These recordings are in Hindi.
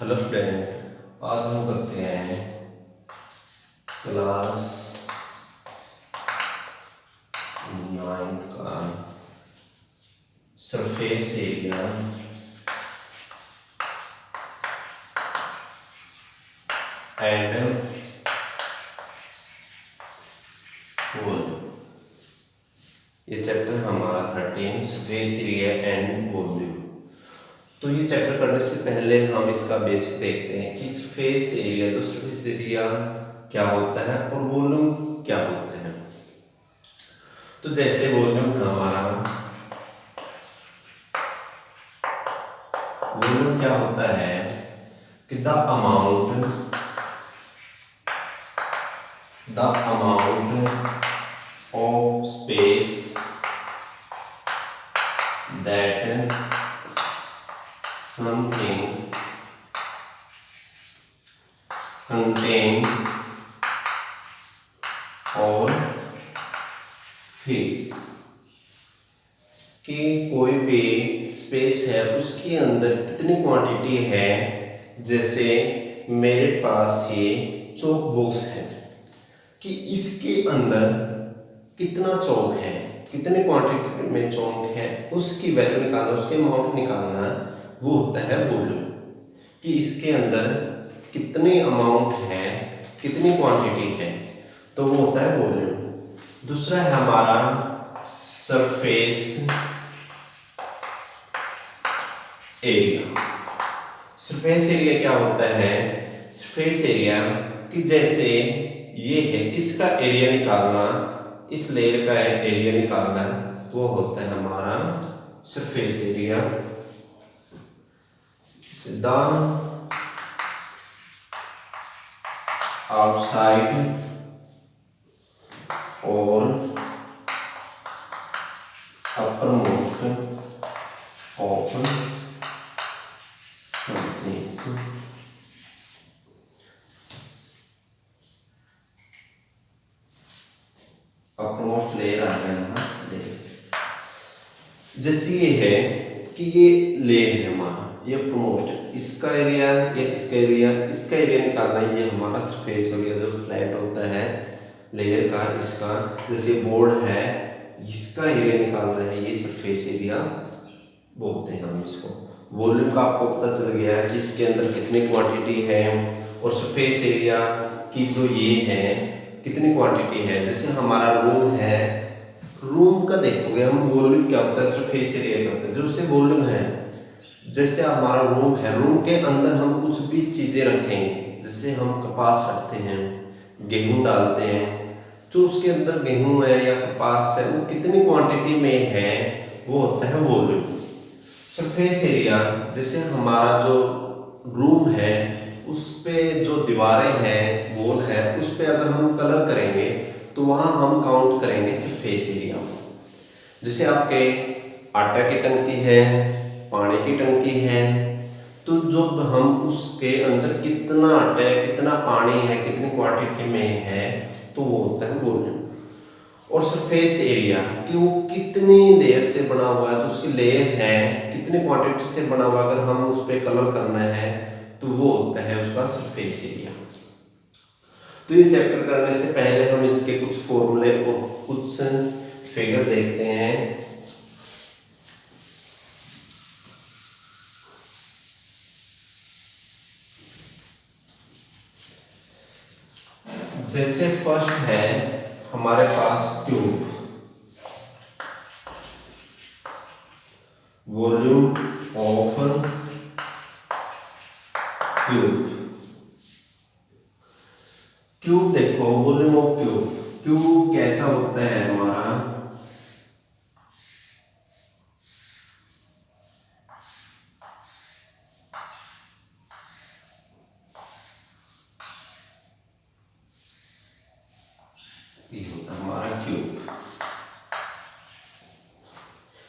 हेलो स्टूडेंट, आज हम करते हैं क्लास 9th का सरफेस एरिया एंड वॉल्यूम। ये चैप्टर हमारा 13 सरफेस एरिया एंड वॉल्यूम। तो ये चैप्टर करने से पहले हम इसका बेसिक देखते हैं कि सरफेस एरिया क्या होता है और वॉल्यूम क्या होता है। तो जैसे वॉल्यूम क्या होता है कि the amount of space that something contain और फिक्स कि कोई भी स्पेस है उसके अंदर कितनी क्वांटिटी है। जैसे मेरे पास ये चौक बॉक्स है कि इसके अंदर कितना चौक है, कितने क्वांटिटी में चौक है, उसकी वैल्यू निकालना, उसके अमाउंट निकालना, वो होता है वॉल्यूम। कि इसके अंदर कितनी अमाउंट है, कितनी क्वांटिटी है, तो वो होता है वॉल्यूम। दूसरा है हमारा सरफेस एरिया। सरफेस एरिया क्या होता है? सरफेस एरिया कि जैसे ये है, इसका एरिया निकालना, इस लेयर का एरिया निकालना, वो होता है हमारा surface area. the outside or uppermost of something। Uppermost layer आ गया यहाँ लेयर। जैसे ये है कि ये लेयर है हमारा, ये अपरमोस्ट है, इसका एरिया या इसका एरिया निकालना है। ये हमारा सरफेस एरिया जो फ्लैट होता है लेयर का, इसका जैसे बोर्ड है, इसका एरिया निकालना है, ये सरफेस एरिया बोलते हैं हम इसको। वॉल्यूम का आपको पता चल गया है कि इसके अंदर कितनी क्वांटिटी है, और सरफेस एरिया की जो ये है कितनी क्वांटिटी है। जैसे हमारा रूम है, रूम का देखोगे हम, वॉल्यूम क्या होता है, सरफेस एरिया क्या होता है। जैसे वॉल्यूम है, जैसे हमारा रूम है, रूम के अंदर हम कुछ भी चीजें रखेंगे, जैसे हम कपास रखते हैं, गेहूं डालते हैं, जो उसके अंदर गेहूं है या कपास है वो कितनी क्वांटिटी में है, वो होता है वॉल्यूम। सरफेस एरिया जैसे हमारा जो रूम है उस पे जो दीवारें हैं, वॉल है, उस पे अगर हम कलर करेंगे तो वहां हम काउंट करेंगे सरफेस एरिया। जैसे आपके आटा की टंकी है, पानी की टंकी है, तो जब हम उसके अंदर कितना आटा है, कितना पानी है, कितनी क्वांटिटी में है, तो वो होता है वॉल्यूम। और सरफेस एरिया कि वो कितनी लेयर से बना हुआ है, जो उसकी लेयर है कितनी क्वांटिटी से बना हुआ, अगर हम उस पर कलर करना है तो वो होता है उसका सरफेस एरिया। तो ये चैप्टर करने से पहले हम इसके कुछ फॉर्मूले और कुछ फिगर देखते हैं। जैसे फर्स्ट है हमारे पास tube, volume of tube. Tube देखो, वॉल्यूम ऑफ ट्यूब, ट्यूब कैसा होता है हमारा, ये होता है हमारा ट्यूब,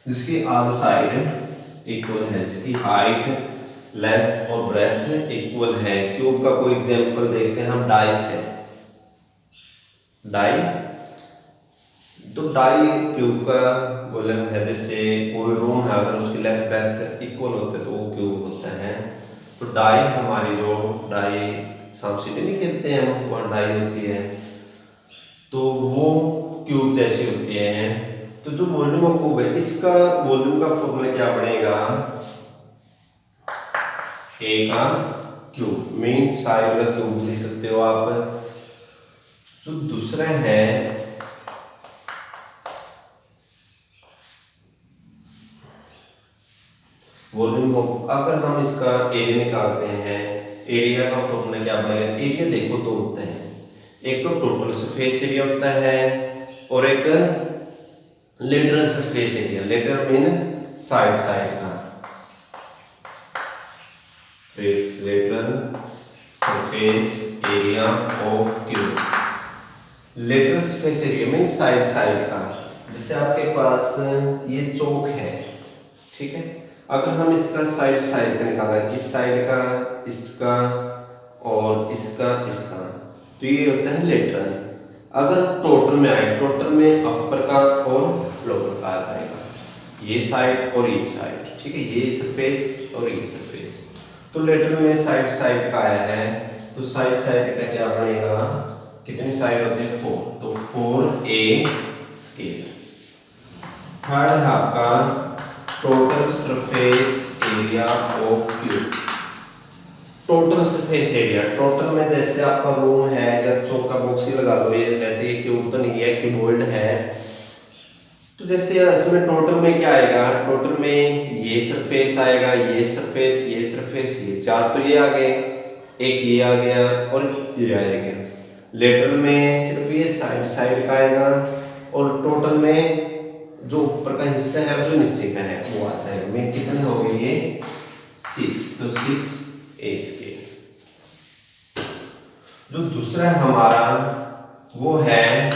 जिसकी आर साइड इक्वल है, जिसकी हाइट, लेंथ और ब्रेथ इक्वल है। ट्यूब का कोई एग्जांपल देखते हैं हम, डाई से। डाई, तो डाई क्यूब का वॉल्यूम है। जैसे कोई रूम है, अगर उसकी लेंथ ब्रेथ इक्वल होते तो वो क्यूब होता है। तो डाई हमारी जो डाई सांप सीढ़ी नहीं खेलते हैं हम, वहाँ डाई होती है तो वो क्यूब जैसी होती है। तो जो वॉल्यूम ऑफ क्यूब है इसका वॉल्यूम का फॉर्मूला क्या बनेगा, ए का क्यूब मीन साइड का क्यूब लिख सकते हो आप। जो दूसरा है वॉल्यूम ऑफ, अगर हम इसका एरिया निकालते हैं, एरिया का फॉर्मूला क्या बनेगा, एरिया देखो दो होते हैं, एक तो टोटल सरफेस एरिया होता है और एक lateral surface area. Lateral mean side side का, lateral surface area of cube. Lateral surface area mean side side का। जैसे आपके पास ये चौक है, ठीक है, अगर हम इसका साइड साइड का निकाला, इस साइड का, इसका और इसका, तो ये होता है लेटरल। अगर टोटल में आए, टोटल में अपर का और लोअर का आ जाएगा, ये साइड और ये साइड, ठीक है, ये सरफेस और ये सरफेस। तो लेटरल में साइड साइड का आया है, तो साइड साइड का क्या बनेगा, कितनी साइड होती है, 4, तो 4a स्केल। थर्ड है आपका total surface area of cube. Total surface area, total में जैसे आपका रूम है या चौका बॉक्स ही लगा लो, ये वैसे ये क्यूब तो नहीं है, क्यूबॉइड है। तो जैसे इसमें टोटल में क्या आएगा, टोटल में ये सरफेस आएगा, ये सरफेस, ये सरफेस, ये चार तो ये आ गए, एक ये आ गया और ये आएगा। लेटरल में सिर्फ ये साइड साइड का आएगा और टोटल में जो ऊपर का हिस्सा है और जो नीचे का है वो आ जाएगा। में कितने हो गए ये 6, तो 6a स्केल। जो दूसरा है हमारा वो है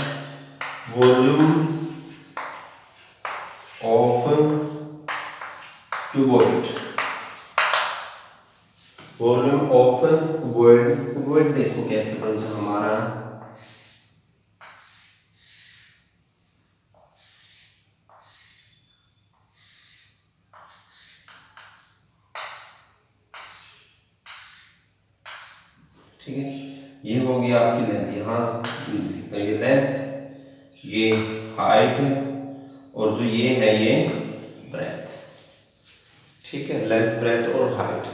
volume of cuboid. Volume of cuboid, cuboid देखो कैसे बनता है हमारा, ठीक है, ये हो गया आपकी लेंथ, यहाँ तो ये लेंथ, ये हाइट और जो ये है ये ब्रेथ, ठीक है, लेंथ ब्रेथ और हाइट।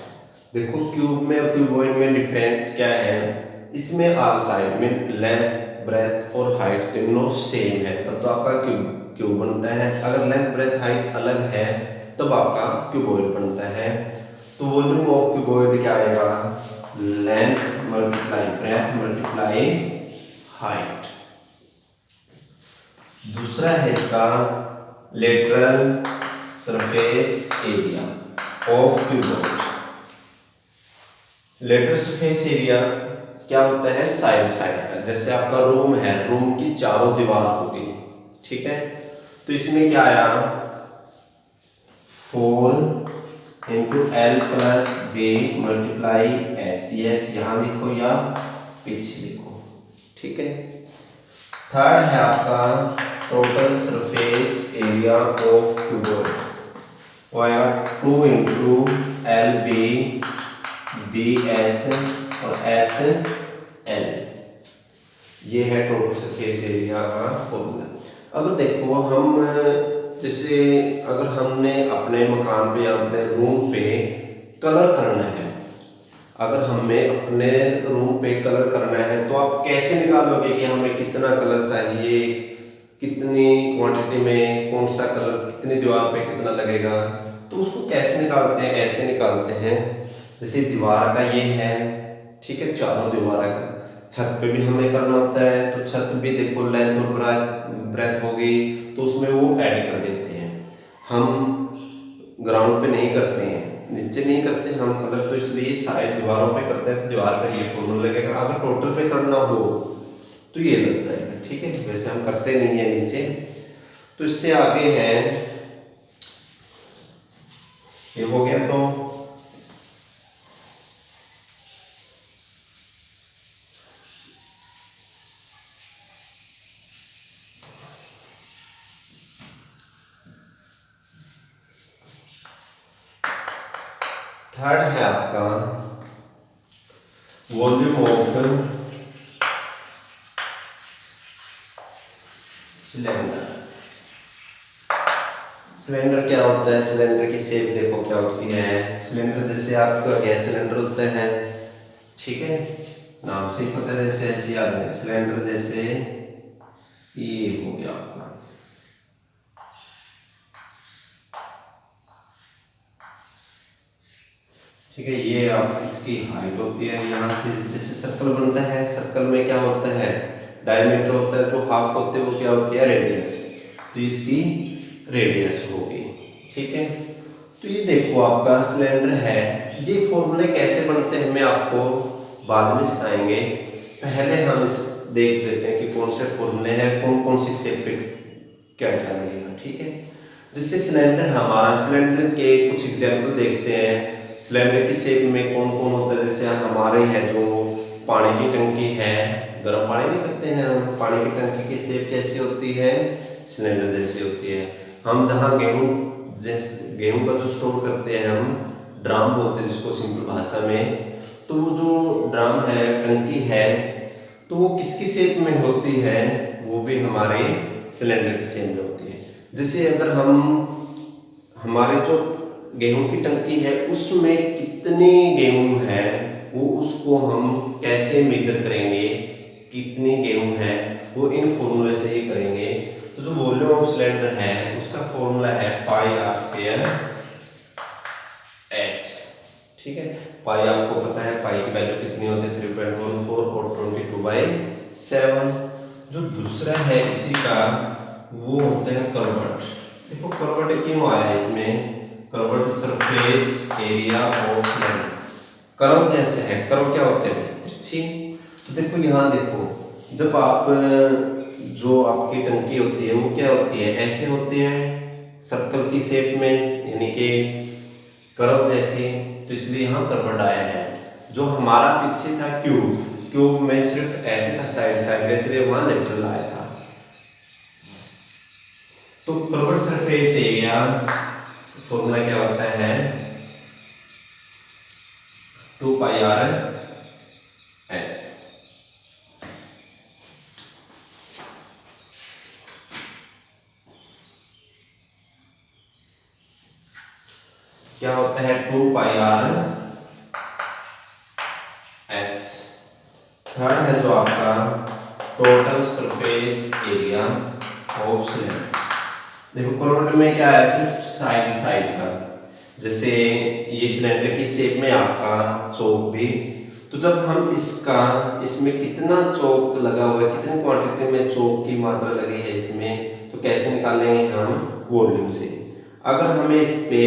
देखो क्यूब में और क्यूबॉइड में डिफरेंट क्या है, इसमें आर साइड में लेंथ ब्रेथ और हाइट तीनों सेम है तब तो आपका क्यूब क्यूब बनता है। अगर लेंथ ब्रेथ हाइट अलग है तब आपका क्यूबॉइड बनता है। तो वॉल्यूम ऑफ क्यूबॉइड क्या आएगा, length multiply breath multiply height. दूसरा है इसका lateral surface area of cuboid. Lateral surface area क्या होता है, साइड साइड का। जैसे आपका रूम है, रूम की चारों दीवार होगी, ठीक है, तो इसमें क्या आया 4 into L plus B multiply H, ये एच यहाँ लिखो या पीछे लिखो, ठीक है। थर्ड है आपका total surface area of cuboid, वो आएगा 2 इंटू एल बी एच और एच एल, ये है टोटल सरफेस एरिया का फॉर्मूला। अगर देखो हम जैसे अगर हमने अपने मकान पे या अपने रूम पे कलर करना है, अगर हमें अपने रूम पे कलर करना है तो आप कैसे निकालोगे कि हमें कितना कलर चाहिए, कितनी क्वांटिटी में कौन सा कलर कितनी दीवार पे कितना लगेगा, तो उसको कैसे निकालते हैं, ऐसे निकालते हैं। जैसे दीवार का ये है, ठीक है, चारों दीवार का, छत पे भी हमें करना होता है तो छत भी देखो लेंथ और ब्रेथ होगी तो उसमें वो ऐड कर देते हैं। हम ग्राउंड पे नहीं करते हैं, नीचे नहीं करते हम कलर, तो इसलिए साइड दीवारों पे करते हैं, दीवार का ये फॉर्मूला लगेगा। अगर टोटल पे करना हो तो ये लग जाएगा, ठीक है, वैसे हम करते नहीं है नीचे। तो इससे आगे है ये हो गया। तो थर्ड है आपका वॉल्यूम ऑफ सिलेंडर। सिलेंडर क्या होता है? सिलेंडर की शेप देखो क्या होती है। सिलेंडर जैसे आपका गैस सिलेंडर होता है, ठीक है, नाम से ही पता है, जैसे ऐसे याद है सिलेंडर, जैसे ये हो गया अपना, ठीक है। ये आप इसकी हाइट होती है, यहाँ से जैसे सर्कल बनता है, सर्कल में क्या होता है? डायमीटर होता है, जो हाफ होते हैं वो क्या होती है? रेडियस। तो इसकी रेडियस होगी, ठीक है। तो ये देखो आपका सिलेंडर है। ये फॉर्मूले कैसे बनते हैं हमें आपको बाद में सिखाएंगे। पहले हम इस देख लेते हैं कि कौन से फॉर्मूले हैं, कौन कौन सी शेप पे क्या क्या लगेगा, ठीक है। जिससे सिलेंडर हमारा, सिलेंडर के कुछ एग्जाम्पल देखते हैं। सिलेंडर की शेप में कौन कौन होता है? जैसे हमारे है जो पानी की टंकी है, गर्म पानी नहीं करते हैं हम, पानी की टंकी की शेप कैसी होती है? सिलेंडर जैसी होती है। हम जहाँ गेहूं का जो स्टोर करते हैं हम, ड्राम बोलते हैं जिसको सिंपल भाषा में, तो वो जो ड्राम है, टंकी है, तो वो किसकी शेप में होती है? वो भी हमारे सिलेंडर की शेप में होती है। जैसे अगर हम, हमारे जो गेहूं की टंकी है उसमें कितनी गेहूं है, वो उसको हम कैसे मेजर करेंगे, कितनी गेहूं है, वो इन फॉर्मूले से ही करेंगे। तो जो वॉल्यूम ऑफ सिलेंडर है उसका फॉर्मूला है पाई आर स्क्वायर एच, ठीक है। पाई आपको पता है, पाई की वैल्यू कितनी होती है? 3.14 और 22/7। जो दूसरा है इसी का, वो होता है कर्व्ड। देखो कर्व्ड क्यों आया इसमें? Curved surface area of cylinder. Curve जैसे है, कर्व क्या होते हैं? तिरछी। तो देखो यहाँ देखो, जब आप, जो आपकी टंकी होती है वो क्या होती है? ऐसे होती है, सर्कल की शेप में, यानी कि कर्व जैसी। तो इसलिए यहाँ कर्व्ड आया है। जो हमारा पीछे था क्यूब, क्यूब में सिर्फ ऐसे था साइड साइड, इसलिए वहां लेटरल आया था। तो कर्व्ड सरफेस एरिया फॉर्मूला क्या होता है? 2πr H. क्या होता है? 2πr H. थर्ड है जो आपका total surface area of cylinder. देखो कर्व्ड में क्या है? सिर्फ साइड साइड का, जैसे ये सिलेंडर की शेप में आपका चौक भी। तो जब हम इसका, इसमें कितना चौक लगा हुआ है, कितनी क्वांटिटी में चौक की मात्रा लगी है इसमें, तो कैसे निकालेंगे हम? वॉल्यूम से। अगर हमें इस पे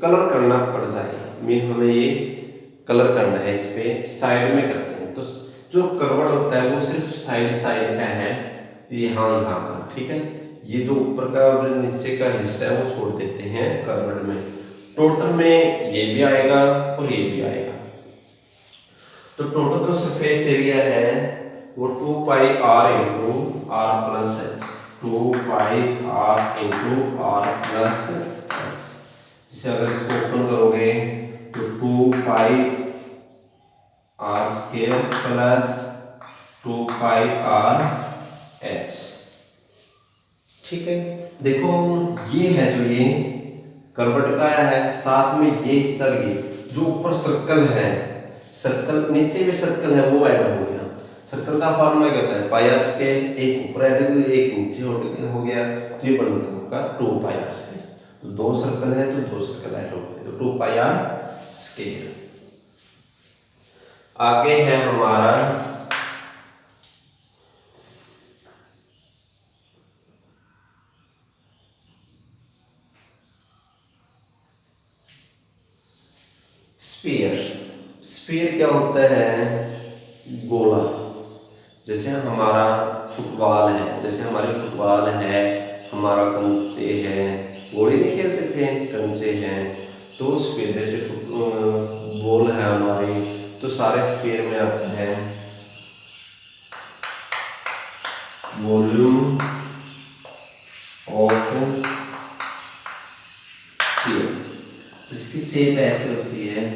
कलर करना पड़ जाए, मीन हमें ये कलर करना है, इस पे साइड में करते हैं, तो जो कर्व्ड होता है वो सिर्फ साइड साइड का है, यहाँ यहाँ का, ठीक है। ये जो ऊपर का और जो नीचे का हिस्सा है वो छोड़ देते हैं कर्व्ड में। टोटल में ये भी आएगा और ये भी आएगा। तो टोटल जो सरफेस एरिया है वो 2πr into R plus H, 2πr into R plus H. जिसे अगर इसको ओपन करोगे तो 2πr square plus 2πr H, ठीक है। देखो ये है जो ये कर्व्ड का है, साथ में ये हिस्सा भी, जो ऊपर सर्कल है, सर्कल नीचे भी सर्कल है, वो ऐड हो गया। सर्कल का फॉर्मूला क्या होता है? पाई आर स्क्वायर, एक ऊपर ऐड हो गया, एक नीचे हो गया, तो ये बनता होगा 2πr स्क्वायर। तो दो सर्कल है तो दो सर्कल ऐड हो गए, तो 2πr स्क्वायर। आगे है हमारा स्फीयर। स्फीयर क्या होता है? गोला। जैसे हमारा फुटबॉल है, जैसे हमारी फुटबॉल है, हमारा कंचे है, गोली नहीं खेलते थे, कंचे हैं, तो स्फीयर जैसे बॉल है हमारी, तो सारे स्फीयर में आते हैं वॉल्यूम ऑफ स्फीयर, जिसकी शेप ऐसे होती है,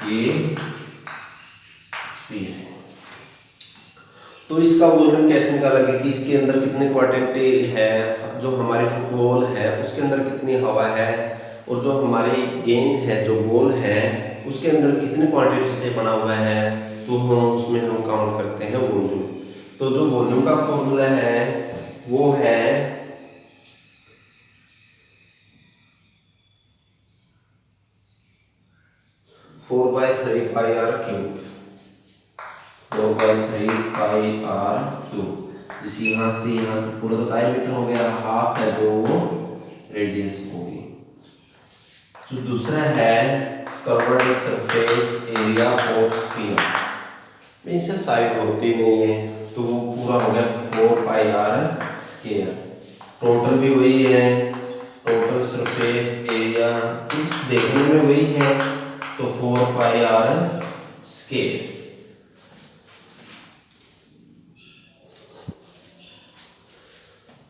ये स्फीयर है। तो इसका वॉल्यूम कैसे निकालेंगे कि इसके अंदर कितनी क्वांटिटी है, जो हमारी फुटबॉल है उसके अंदर कितनी हवा है, और जो हमारी गेंद है जो बॉल है उसके अंदर कितनी क्वांटिटी से बना हुआ है, तो हम उसमें हम काउंट करते हैं वॉल्यूम। तो जो वॉल्यूम का फॉर्मूला है वो है four by three pi R cube, 4/3 πr⁵। जिस यहाँ से यहाँ पूरा तो डायमीटर हो गया, हाफ है जो रेडियस होगी। तो दूसरा है curved surface area of sphere. इससे साइड होती नहीं है तो वो पूरा हो गया 4πr²। टोटल भी वही है, टोटल सरफेस एरिया कुछ देखने में वही है, तो 4πr²।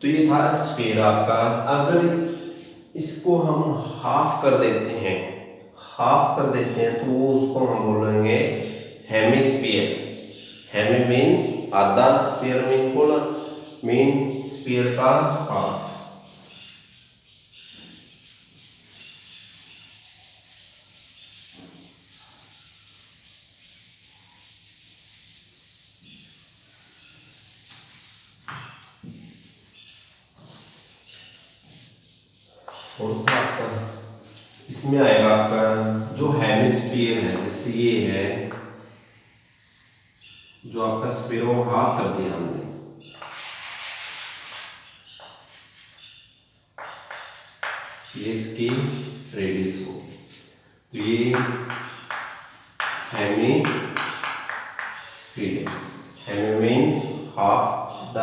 तो ये था स्फीयर आपका। अगर इसको हम हाफ कर देते हैं, तो वो उसको हम बोलेंगे हेमिस्फीयर। हेमी मीन आधा, स्फीयर मीन पूरा, मीन स्फीयर का हाफ। फोर्थ आपका इसमें आएगा आपका जो हेमिस्फीयर है, जैसे ये है जो आपका स्फीयर वो हाफ कर दिया हमने, ये इसकी रेडियस होगी। तो ये hemisphere, hemi mean half, the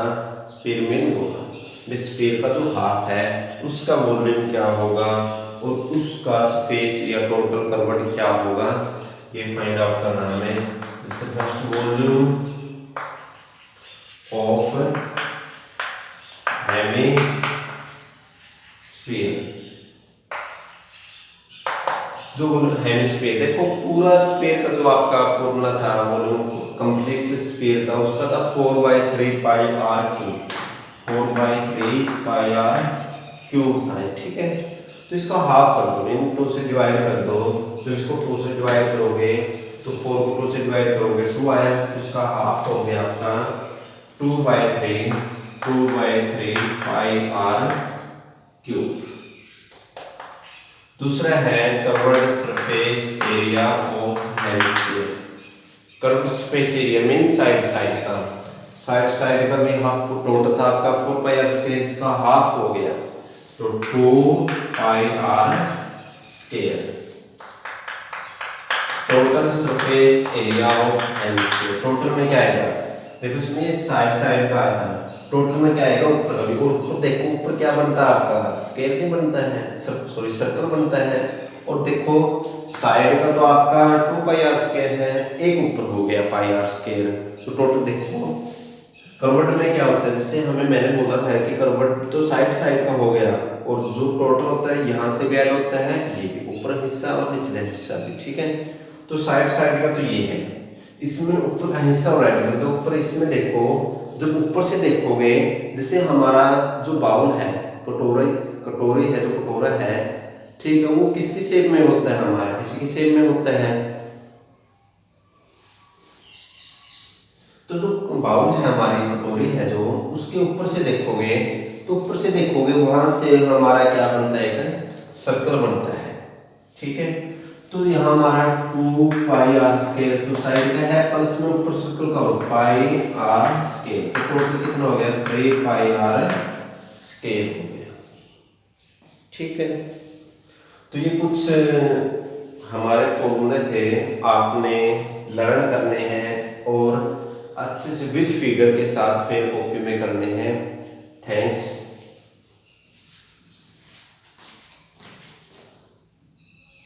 sphere mean होगा। स्फीयर का जो हाफ है उसका वॉल्यूम क्या होगा और उसका सरफेस या टोटल कर्व्ड क्या होगा, ये फाइंड आउट करना हमें। जैसे फर्स्ट वॉल्यूम ऑफ हेमिस्फीयर, जो हेमिस्फीयर देखो पूरा स्फीयर का जो आपका फॉर्मूला था वॉल्यूम कंप्लीट स्फीयर का, उसका था 4/3 πr², 4/3 πr³ था, ठीक है। तो इसका हाफ कर दो, इन 2 से डिवाइड कर दो, तो इसको 2 से डिवाइड करोगे तो 4 को 2 से डिवाइड करोगे 2 आया, इसका हाफ हो गया आपका 2/3 πr³। दूसरा है curved surface area of hemisphere. Curved surface area mean side का, साइड का भी हाफ, टोटल था आपका 4πr², इसका हाफ हो गया तो 2πr²। Total surface area of hemisphere, total में क्या आएगा, देखो इसमें साइड का आएगा, टोटल में क्या आएगा ऊपर का भी, और ऊपर देखो ऊपर क्या बनता है आपका स्केल नहीं बनता है, सर्कल बनता है। और देखो साइड का तो आपका 2πr² है, एक ऊपर हो गया πr²। तो टोटल देखो कर्व्ड में क्या होता है, जैसे हमें मैंने बोला था कि कर्व्ड तो साइड का हो गया, और जो टोटल होता है यहाँ से भी ऐड होता है, ये भी ऊपर हिस्सा और निचले हिस्सा भी, ठीक है। तो साइड का तो ये है, इसमें ऊपर का हिस्सा और ऐड कर दो ऊपर। इसमें देखो जब ऊपर से देखोगे, जैसे हमारा जो बाउल है, कटोरी है, जो कटोरा है, ठीक है, वो किसकी शेप में होता है, हमारा किसी की शेप में होता है। तो जो बाउल है हमारी कटोरी है जो, उसके ऊपर से देखोगे तो ऊपर से देखोगे वहां से हमारा क्या बनता है, एक सर्कल बनता है, ठीक है। तो यहाँ हमारा 2πr², तो साइड का है पर इसमें ऊपर सर्कल का हो πr², तो टोटल कितना हो गया 3πr² हो गया, ठीक है। तो ये कुछ हमारे फॉर्मूले थे, आपने लर्न करने हैं और अच्छे से विद फिगर के साथ फिर कॉपी में करने हैं। थैंक्स।